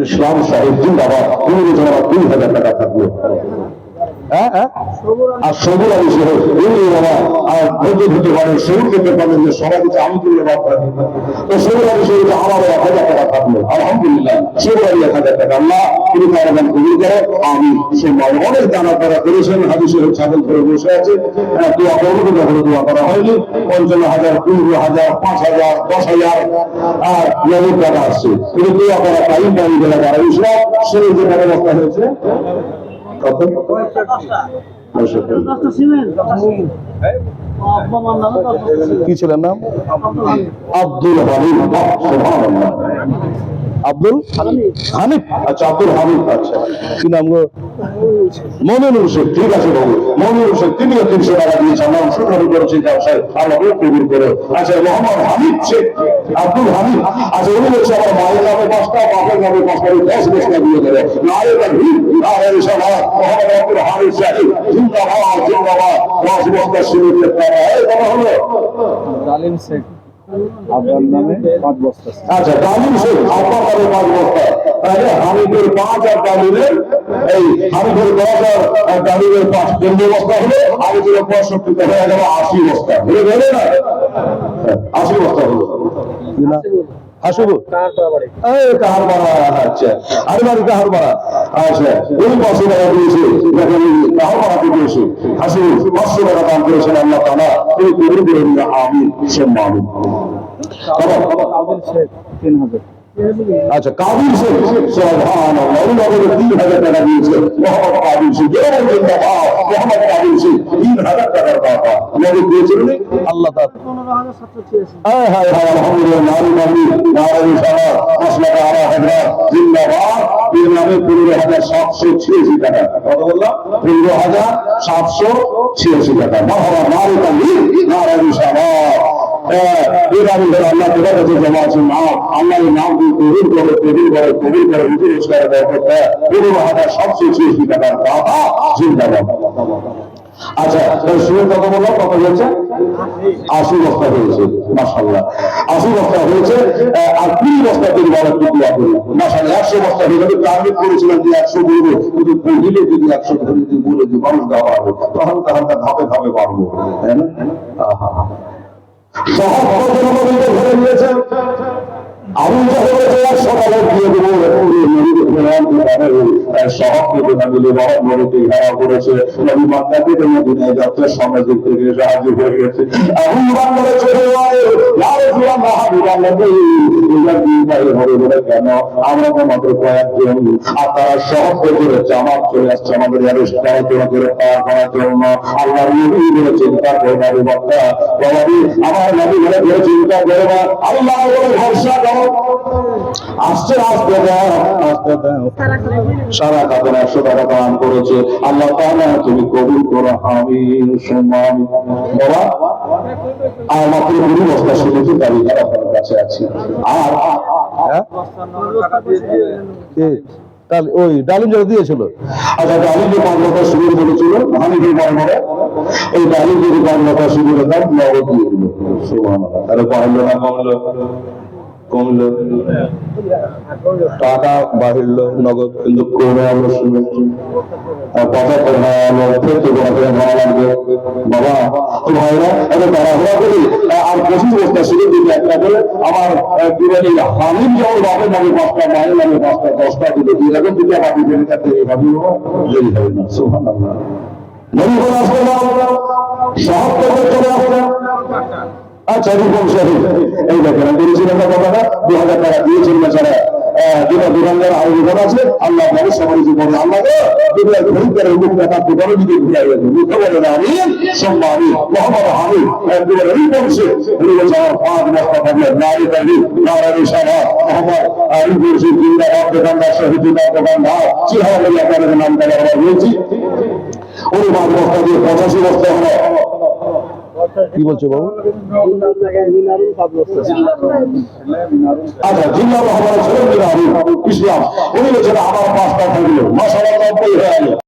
ইসলাম সাহেব জিন্দাবাদ, 2000 টাকা থাকলো। আর সবুর আলী সাহেব আর ধৈর্য ধরতে পারেন, সবুর করতে পারেন যে সবাই কিছু আমি তুল্যবাদ করেন। তো সবুর আলী সাহেব আমারও 1000 টাকা থাকলো, আলহামদুলিল্লাহ। সবুর আলী 1000 টাকা, আল্লাহ তিনি কারণ কবুল করো। আমি সে অনেক দানা করা করেছেন, হাদিস সাহেব ছাগল ধরে বসে আছে, দোয়া করবো, দোয়া করা হয়নি। 55,000, 15,000, 5,000, 10,000 আর নগদ টাকা আসছে, কিন্তু দোয়া করা টাইম পাই বেলা যারা ইসলাম সেই যে ব্যবস্থা হয়েছে কত কি ছিলেন নাম? আব্দুল হামিদ। আব্দুল হামিদ, আচ্ছা আব্দুল হামিদ, আচ্ছা কি নাম গো? মমিনুল শেখ, ঠিক আছে বাবু, মমিনুল শেখ, তিনিও 300 টাকা দিয়েছেন, নাম শুনানি করেছেন ব্যবসায়, আল্লাহ কবুল করে। আচ্ছা মোহাম্মদ হামিদ শেখ, আব্দুল হামিদ, আচ্ছা উনি বলছে আমার মায়ের নামে 5টা, বাপের নামে 5টা, 10 বস্তা দিয়ে দেবে। নায়েব আলী আর ইনশাআল্লাহ মোহাম্মদ আব্দুল হামিদ সাহেব জিন্দাবাদ, জিন্দাবাদ। 10 বস্তা সিমেন্ট টাকা এই বলা হলো। জালিম শেখ আপনার নামে 5 বস্তা। আচ্ছা জালিম শেখ আপনার নামে 5 বস্তা, তাহলে হামিদের 5 আর জালিমের এই হামিদের 10 আর জালিমের 5, 15 বস্তা হলো। হামিদের 65 হয়ে গেল 80 বস্তা, হয়ে গেল না? 80 বস্তা হলো। হাসুবু কাহার বাড়া, আচ্ছা আরে বাড়ি কাহার বাড়া, আচ্ছা ওই 500 টাকা দিয়েছে, দেখেন কাহার বাড়াতে দিয়েছে হাসুবু 500 টাকা দান করেছেন আল্লাহ তাআলা, তিনি কবুল করে নিন, আমিন সুম্মা আমিন। কাবিল শেখ 3000। আচ্ছা কাবিল শেখ সুবহানাল্লাহ, ওই নগরে 3000 টাকা দিয়েছে মোহাম্মদ কাবিল শেখ, জিন্দাবাদ মোহাম্মদ কাবিল শেখ, 3000 টাকার টাকা নগদ দিয়েছেন আল্লাহ তাআলা। 15786। হায় হায় হায়, আলহামদুলিল্লাহ, নারী নারী নারী সারা 5 লাখ আড়া হাজার, জিন্দাবাদ। এর নামে 15,786 টাকা, কত বললাম? 15,786 টাকা। মহাবা নারী নারী নারী সারা আল্লাহ তোমার কাছে জমা আছে, আল্লাহ নাম দিয়ে কবুল করে, কবুল করে, কবুল করে, উদ্দেশ্য করে বরকত, 15,786 টাকার টাকা, জিন্দাবাদ। আচ্ছা শুনে কত বললাম, কত হয়েছে? 80 বস্তা হয়েছে, মাশাআল্লাহ 80 বস্তা হয়েছে। আর 20 বস্তা তৈরি করার দোয়া করি, মাশাআল্লাহ 100 বস্তা হয়ে যাবে। টার্গেট করেছিলাম যে 100 বলবো, কিন্তু পহিলে যদি 100 ধরে দিয়ে বলে দিই মানুষ দেওয়া হবে, তখন হালকা ধাপে ধাপে বাড়বো, তাই না? সহজ ধরে নিয়েছেন আমি যখন 100 টাকা দিয়ে দেবো, সহজ মিলে বড় বড়কে ঘেরা করেছে, নবী মক্কাতে মদিনায় যাত্রা সামাজিক থেকে সাহায্য হয়ে গেছে। এখন বাংলাদেশ চলে যায় হবে বলে কেন? আমরা তো মাত্র কয়েকজন, আর তারা সহজ করে জামাত চলে আসছে আমাদের করে পাওয়া করার জন্য। আল্লাহ নবী বলে চিন্তা করে নবী মক্কা, আমার নবী বলে চিন্তা করে না, আল্লাহ বলে ভরসা করো। আসছে আসতে সারা খাতের 100 টাকা দান করেছে আল্লাহ তাআলা, তুমি কবুল করো, আমিন সুম্মা আমিন। বাবা আর মাত্র 20 বস্তা শুনেছি, দাবি করা আপনার কাছে আছে। আর তাহলে ওই ডালিম যেটা দিয়েছিল, আচ্ছা ডালিম যে 5 বস্তা শুরু করেছিল হানিফের মর্মরে, ওই ডালিম যদি 5 বস্তা শুরু করতাম নগদ দিয়ে দিল, সুবহানাল্লাহ। তাহলে বাড়লো না কমলো? কমলো, টাকা বাড়লো নগদ, কিন্তু কমে আলো শুনে কথা ভালো লাগবে। বাবা ভাইরা এত তাড়াহুড়া করি, আর 25 বস্তা শুধু দিলে একটা করে আমার হামিদ যেমন বাপের নামে 5টা, মায়ের নামে 5টা, 10টা দিলে এরকম দিলে আমার দেরি হবে না, সুবহানাল্লাহ। নবী বলে আসবে না, সহজ করে চলে আসবে। আচ্ছা রূপম শহীদ, এই দেখেন বলেছিলেন না কথাটা, 2000 টাকা দিয়েছেন বেচারা, যেটা দোকানদার আরো দোকান আছে, আল্লাহ বলে সবাই জীবনে আল্লাহ ঘুরে মুখ দেখা দোকানে দিকে ঘুরে গেছে, মুখে বলে না আমি সম্মানী মোহাম্মদ হামিদ একেবারে রূপম শেখ, উনি বলছে আমার 5 বস্তা থাকলে নারী নারী নারায়ণ সাহা মোহাম্মদ রূপম শেখ জিন্দাবাদ, দোকানদার শহীদ দোকানদার চিহাওয়া বলে আপনাদের নাম তারা বলছি। উনি 5 বস্তা দিয়ে 85 বস্তা হলো। কি বলছো বাবু? আচ্ছা জিল্লা রহমান ছিলেন ইসলাম, উনি বলছেন আমার 5টা থাকলো, মাশাআল্লাহ 90 হয়ে গেল।